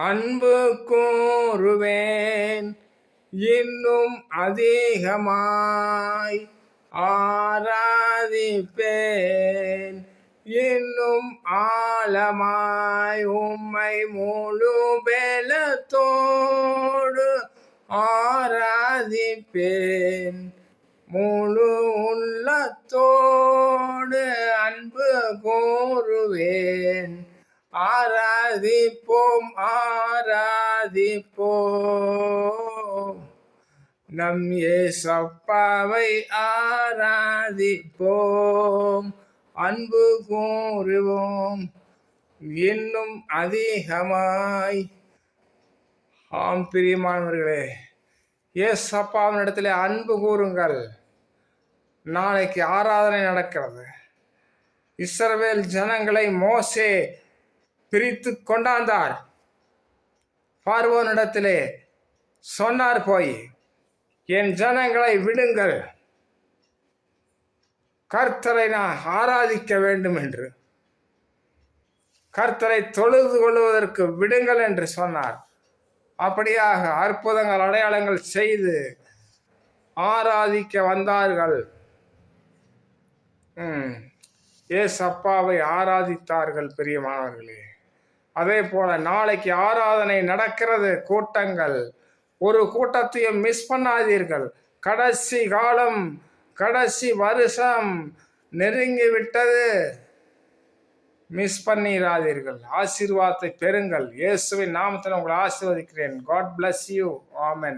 அன்பு கூறுவேன் இன்னும் அதிகமாய் ஆராதிப்பேன் இன்னும் ஆழமாய் உம்மை முழு பலத்தோடு ஆராதிப்பேன் முழு உள்ளத்தோடு அன்பு கூறுவேன். ஆராதிப்போம் ஆராதிப்போம் நம் ஏசப்பாவை ஆராதிப்போம். அன்பு கூறுவோம் இன்னும் அதிகமாய். ஆம் பிரியமானவர்களே, ஏசப்பாவின் இடத்துல அன்பு கூறுங்கள். நாளைக்கு ஆராதனை நடக்கிறது. இஸ்ரவேல் ஜனங்களை மோசே பிரித்து கொண்டாந்தார். பார்வோனிடத்திலே சொன்னார், போய் என் ஜனங்களை விடுங்கள், கர்த்தரை நான் ஆராதிக்க வேண்டும் என்று, கர்த்தரை தொழுது கொள்வதற்கு விடுங்கள் என்று சொன்னார். அப்படியாக அற்புதங்கள் அடையாளங்கள் செய்து ஆராதிக்க வந்தார்கள். ஏசப்பாவை ஆராதித்தார்கள் பிரியமானவர்களே. அதே போல நாளைக்கு ஆராதனை நடக்கிறது. கூட்டங்கள், ஒரு கூட்டத்தையும் மிஸ் பண்ணாதீர்கள். கடைசி காலம், கடைசி வருஷம் நெருங்கி விட்டது. மிஸ் பண்ணிடாதீர்கள். ஆசீர்வாதத்தை பெறுங்கள். இயேசுவின் நாமத்தில் உங்களை ஆசீர்வதிக்கிறேன். God bless you. Amen.